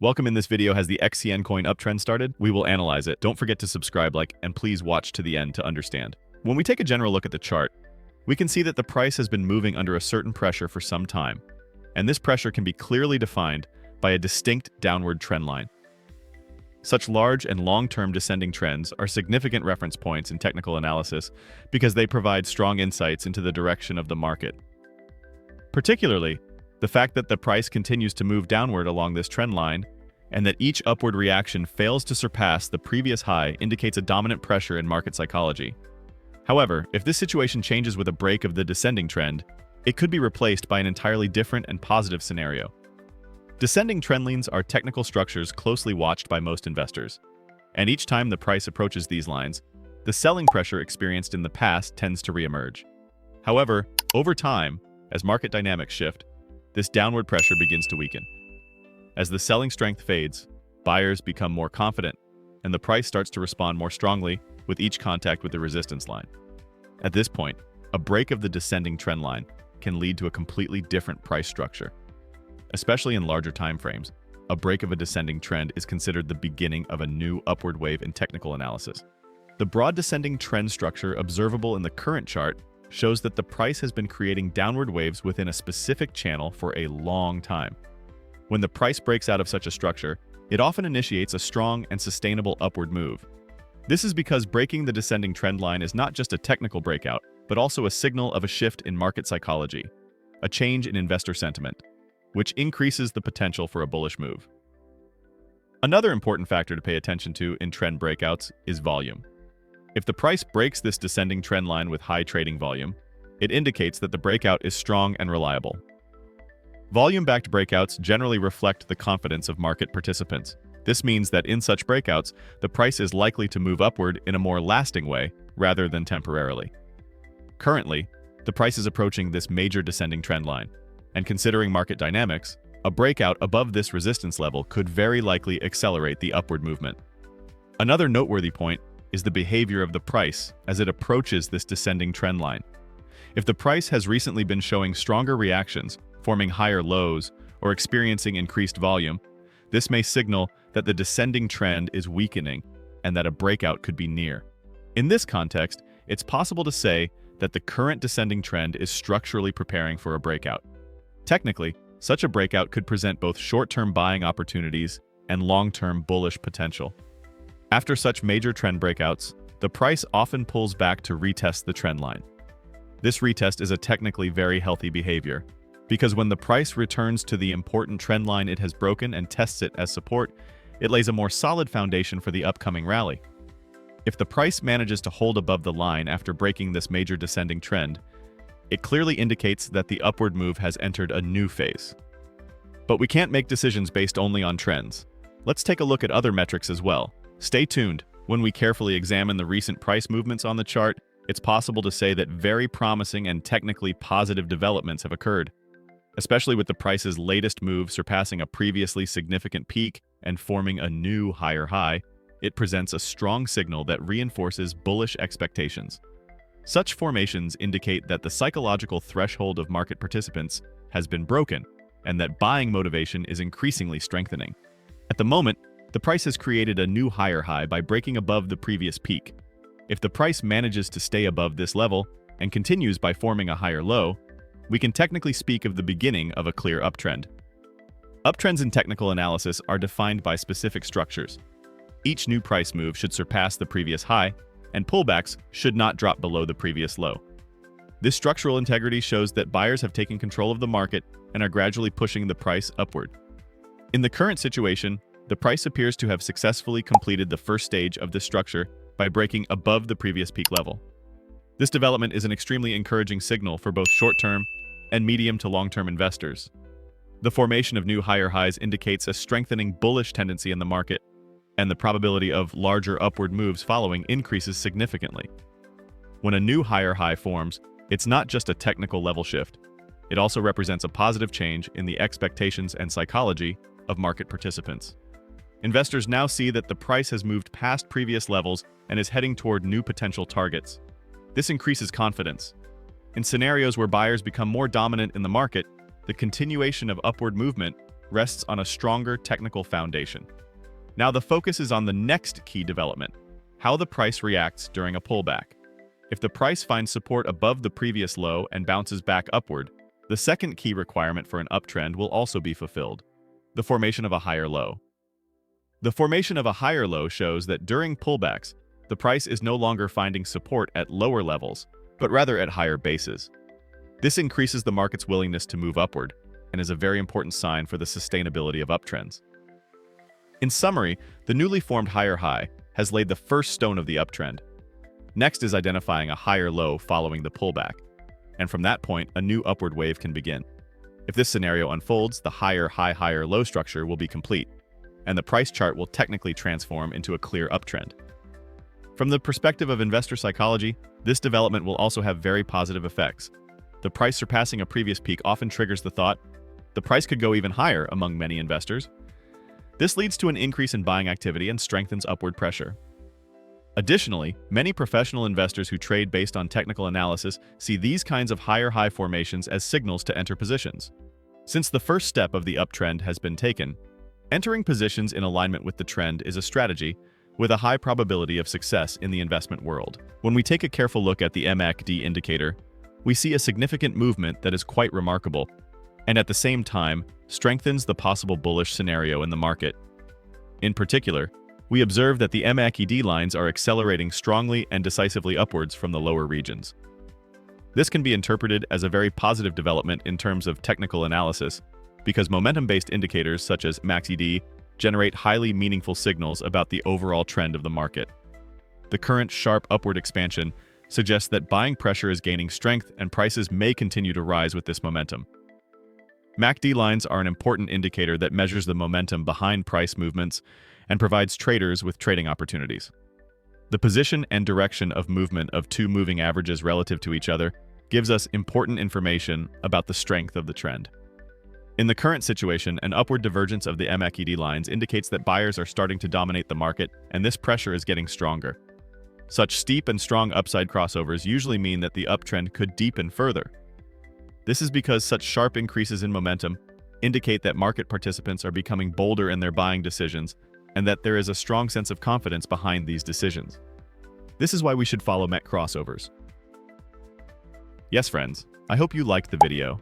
Welcome. In this video, has the Xcn coin uptrend started? We will analyze it. Don't forget to subscribe, and please watch to the end to understand. When we take a general look at the chart, we can see that the price has been moving under a certain pressure for some time, and this pressure can be clearly defined by a distinct downward trend line. Such large and long-term descending trends are significant reference points in technical analysis because they provide strong insights into the direction of the market. Particularly, the fact that the price continues to move downward along this trend line and that each upward reaction fails to surpass the previous high indicates a dominant pressure in market psychology. However, if this situation changes with a break of the descending trend, it could be replaced by an entirely different and positive scenario. Descending trend lines are technical structures closely watched by most investors, and each time the price approaches these lines, the selling pressure experienced in the past tends to reemerge. However, over time, as market dynamics shift, this downward pressure begins to weaken. As the selling strength fades, buyers become more confident, and the price starts to respond more strongly with each contact with the resistance line. At this point, a break of the descending trend line can lead to a completely different price structure. Especially in larger time frames, a break of a descending trend is considered the beginning of a new upward wave in technical analysis. The broad descending trend structure observable in the current chart shows that the price has been creating downward waves within a specific channel for a long time. When the price breaks out of such a structure, it often initiates a strong and sustainable upward move. This is because breaking the descending trend line is not just a technical breakout, but also a signal of a shift in market psychology, a change in investor sentiment, which increases the potential for a bullish move. Another important factor to pay attention to in trend breakouts is volume. If the price breaks this descending trend line with high trading volume, it indicates that the breakout is strong and reliable. Volume-backed breakouts generally reflect the confidence of market participants. This means that in such breakouts, the price is likely to move upward in a more lasting way rather than temporarily. Currently, the price is approaching this major descending trend line, and considering market dynamics, a breakout above this resistance level could very likely accelerate the upward movement. Another noteworthy point is the behavior of the price as it approaches this descending trend line. If the price has recently been showing stronger reactions, forming higher lows, or experiencing increased volume, this may signal that the descending trend is weakening and that a breakout could be near. In this context, it's possible to say that the current descending trend is structurally preparing for a breakout. Technically, such a breakout could present both short-term buying opportunities and long-term bullish potential. After such major trend breakouts, the price often pulls back to retest the trend line. This retest is a technically very healthy behavior, because when the price returns to the important trend line it has broken and tests it as support, it lays a more solid foundation for the upcoming rally. If the price manages to hold above the line after breaking this major descending trend, it clearly indicates that the upward move has entered a new phase. But we can't make decisions based only on trends. Let's take a look at other metrics as well. Stay tuned. When we carefully examine the recent price movements on the chart, it's possible to say that very promising and technically positive developments have occurred. Especially with the price's latest move surpassing a previously significant peak and forming a new higher high, it presents a strong signal that reinforces bullish expectations. Such formations indicate that the psychological threshold of market participants has been broken and that buying motivation is increasingly strengthening. At the moment, the price has created a new higher high by breaking above the previous peak. If the price manages to stay above this level and continues by forming a higher low, we can technically speak of the beginning of a clear uptrend. Uptrends in technical analysis are defined by specific structures. Each new price move should surpass the previous high, and pullbacks should not drop below the previous low. This structural integrity shows that buyers have taken control of the market and are gradually pushing the price upward. In the current situation, the price appears to have successfully completed the first stage of this structure by breaking above the previous peak level. This development is an extremely encouraging signal for both short-term and medium to long-term investors. The formation of new higher highs indicates a strengthening bullish tendency in the market, and the probability of larger upward moves following increases significantly. When a new higher high forms, it's not just a technical level shift. It also represents a positive change in the expectations and psychology of market participants. Investors now see that the price has moved past previous levels and is heading toward new potential targets. This increases confidence. In scenarios where buyers become more dominant in the market, the continuation of upward movement rests on a stronger technical foundation. Now the focus is on the next key development, how the price reacts during a pullback. If the price finds support above the previous low and bounces back upward, the second key requirement for an uptrend will also be fulfilled, the formation of a higher low. The formation of a higher low shows that during pullbacks, the price is no longer finding support at lower levels, but rather at higher bases. This increases the market's willingness to move upward and is a very important sign for the sustainability of uptrends. In summary, the newly formed higher high has laid the first stone of the uptrend. Next is identifying a higher low following the pullback, and from that point, a new upward wave can begin. If this scenario unfolds, the higher higher low structure will be complete, and the price chart will technically transform into a clear uptrend. From the perspective of investor psychology, this development will also have very positive effects. The price surpassing a previous peak often triggers the thought, the price could go even higher among many investors. This leads to an increase in buying activity and strengthens upward pressure. Additionally, many professional investors who trade based on technical analysis see these kinds of higher high formations as signals to enter positions. Since the first step of the uptrend has been taken, entering positions in alignment with the trend is a strategy with a high probability of success in the investment world. When we take a careful look at the MACD indicator, we see a significant movement that is quite remarkable, and at the same time, strengthens the possible bullish scenario in the market. In particular, we observe that the MACD lines are accelerating strongly and decisively upwards from the lower regions. This can be interpreted as a very positive development in terms of technical analysis, because momentum-based indicators such as MACD generate highly meaningful signals about the overall trend of the market. The current sharp upward expansion suggests that buying pressure is gaining strength and prices may continue to rise with this momentum. MACD lines are an important indicator that measures the momentum behind price movements and provides traders with trading opportunities. The position and direction of movement of two moving averages relative to each other gives us important information about the strength of the trend. In the current situation, an upward divergence of the MACD lines indicates that buyers are starting to dominate the market, and this pressure is getting stronger. Such steep and strong upside crossovers usually mean that the uptrend could deepen further. This is because such sharp increases in momentum indicate that market participants are becoming bolder in their buying decisions and that there is a strong sense of confidence behind these decisions. This is why we should follow MEC crossovers. Yes, friends, I hope you liked the video.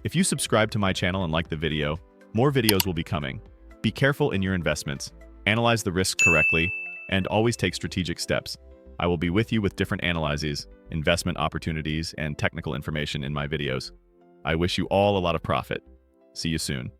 If you subscribe to my channel and like the video, more videos will be coming. Be careful in your investments, analyze the risks correctly, and always take strategic steps. I will be with you with different analyses, investment opportunities, and technical information in my videos. I wish you all a lot of profit. See you soon.